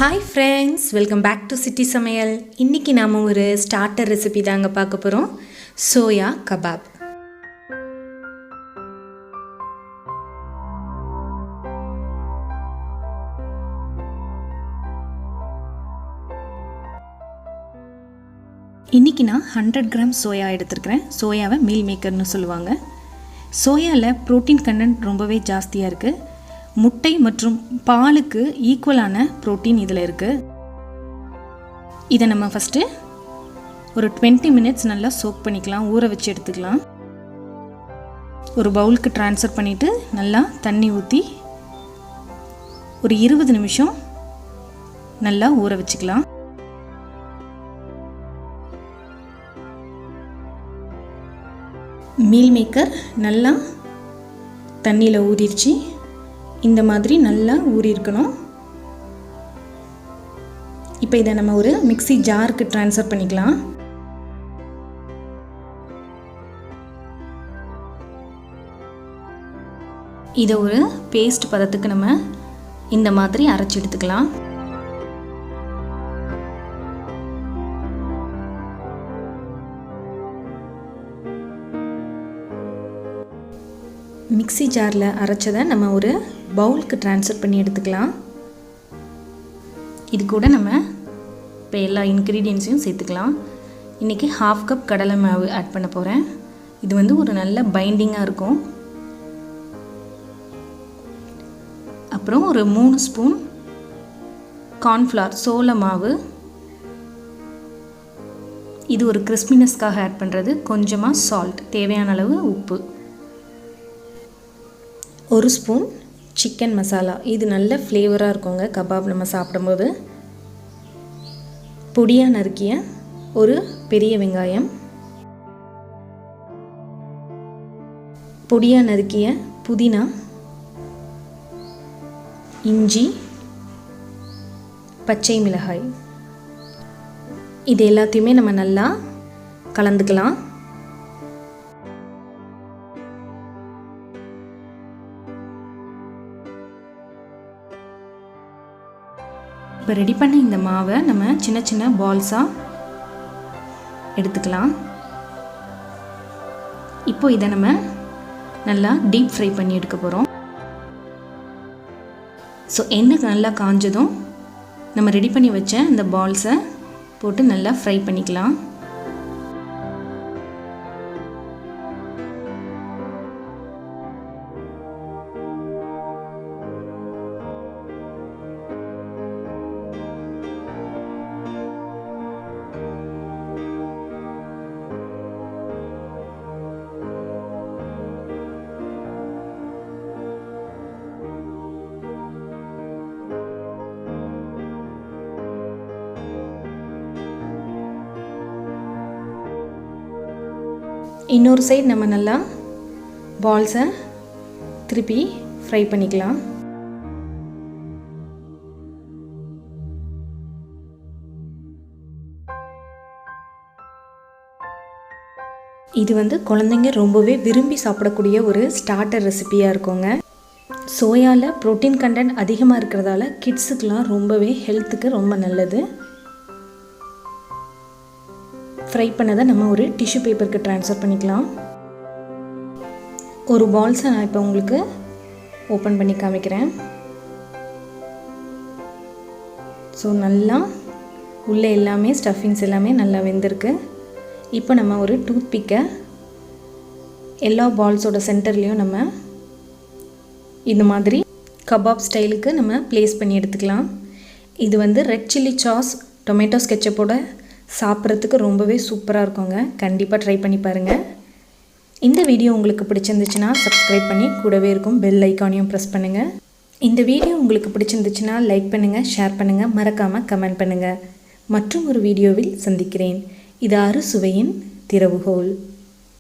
Hi friends, welcome back to City Samayal. இன்னைக்கு நாம ஒரு ஸ்டார்டர் ரெசிபி தாங்க பார்க்க போறோம். Soya kebab. இன்னைக்கு நான் 100 கிராம் சோயா எடுத்துக்கிறேன். சோயாவை மீல் மேக்கர்னு சொல்லுவாங்க. சோயால புரோட்டீன் கண்டென்ட் ரொம்பவே ஜாஸ்தியா இருக்கு. முட்டை மற்றும் பாலுக்கு ஈக்குவலான புரோட்டீன் இதில் இருக்குது. இதை நம்ம ஃபஸ்ட்டு ஒரு 20 மினிட்ஸ் நல்லா சோக் பண்ணிக்கலாம், ஊற வச்சு எடுத்துக்கலாம். ஒரு பவுலுக்கு ட்ரான்ஸ்ஃபர் பண்ணிவிட்டு நல்லா தண்ணி ஊற்றி ஒரு 20 நிமிஷம் நல்லா ஊற வச்சுக்கலாம். மீல் மேக்கர் நல்லா தண்ணியில் ஊறிடுச்சு. இந்த மாதிரி நல்லா ஊறி இருக்கணும். இப்போ இதை நம்ம ஒரு மிக்ஸி ஜாருக்கு ட்ரான்ஸ்ஃபர் பண்ணிக்கலாம். இதை ஒரு பேஸ்ட் பதத்துக்கு நம்ம இந்த மாதிரி அரைச்சி எடுத்துக்கலாம். மிக்ஸி ஜாரில் அரைச்சதை நம்ம ஒரு பவுலுக்கு ட்ரான்ஸ்ஃபர் பண்ணி எடுத்துக்கலாம். இது கூட நம்ம இப்போ எல்லா இன்க்ரீடியன்ஸையும் சேர்த்துக்கலாம். இன்றைக்கி 1/2 கப் கடலை மாவு ஆட் பண்ண போகிறேன். இது வந்து ஒரு நல்ல பைண்டிங்காக இருக்கும். அப்புறம் ஒரு 3 ஸ்பூன் கார்ன்ஃப்ளவர் சோள மாவு. இது ஒரு கிறிஸ்பினஸ்க்காக ஆட் பண்ணுறது. கொஞ்சமாக சால்ட், தேவையான அளவு உப்பு. 1 ஸ்பூன் சிக்கன் மசாலா. இது நல்ல ஃப்ளேவராக இருக்குங்க கபாப் நம்ம சாப்பிடும்போது. பொடியாக நறுக்கிய ஒரு பெரிய வெங்காயம், பொடியாக நறுக்கிய புதினா, இஞ்சி, பச்சை மிளகாய். இது எல்லாத்தையுமே நம்ம நல்லா கலந்துக்கலாம். இப்போ ரெடி பண்ண இந்த மாவை நம்ம சின்ன சின்ன பால்ஸாக எடுத்துக்கலாம். இப்போ இதை நம்ம நல்லா டீப் ஃப்ரை பண்ணி எடுக்க போகிறோம். ஸோ எண்ணெய் நல்லா காஞ்சதும் நம்ம ரெடி பண்ணி வச்ச இந்த பால்ஸை போட்டு நல்லா ஃப்ரை பண்ணிக்கலாம். இன்னொரு சைடு நம்ம நல்லா பால்ஸை திருப்பி ஃப்ரை பண்ணிக்கலாம். இது வந்து குழந்தைங்க ரொம்பவே விரும்பி சாப்பிடக்கூடிய ஒரு ஸ்டார்டர் ரெசிபியாக இருக்குங்க. சோயாவில் ப்ரோட்டீன் கண்டென்ட் அதிகமாக இருக்கிறதால கிட்ஸுக்கெலாம் ரொம்பவே ஹெல்த்துக்கு ரொம்ப நல்லது. ஃப்ரை பண்ணதை நம்ம ஒரு டிஷ்யூ பேப்பருக்கு ட்ரான்ஸ்ஃபர் பண்ணிக்கலாம். ஒரு பால்ஸை நான் இப்போ உங்களுக்கு ஓப்பன் பண்ணி காமிக்கிறேன். ஸோ நல்லா உள்ளே எல்லாமே ஸ்டஃபிங்ஸ் எல்லாமே நல்லா வெந்திருக்கு. இப்போ நம்ம ஒரு டூத் பிக்கை எல்லா பால்ஸோட சென்டர்லேயும் நம்ம இந்த மாதிரி கபாப் ஸ்டைலுக்கு நம்ம ப்ளேஸ் பண்ணி எடுத்துக்கலாம். இது வந்து ரெட் சில்லி சாஸ், டொமேட்டோ ஸ்கெட்சப்போட சாப்பிட்றதுக்கு ரொம்பவே சூப்பராக இருக்குங்க. கண்டிப்பாக ட்ரை பண்ணி பாருங்கள். இந்த வீடியோ உங்களுக்கு பிடிச்சிருந்துச்சுன்னா சப்ஸ்கிரைப் பண்ணி கூடவே இருக்கும் பெல் ஐக்கானையும் ப்ரெஸ் பண்ணுங்கள். இந்த வீடியோ உங்களுக்கு பிடிச்சிருந்துச்சுன்னா லைக் பண்ணுங்கள், ஷேர் பண்ணுங்கள், மறக்காமல் கமெண்ட் பண்ணுங்கள். மற்றும் ஒரு வீடியோவில் சந்திக்கிறேன். இது அறுசுவையின் திறவுகோல்.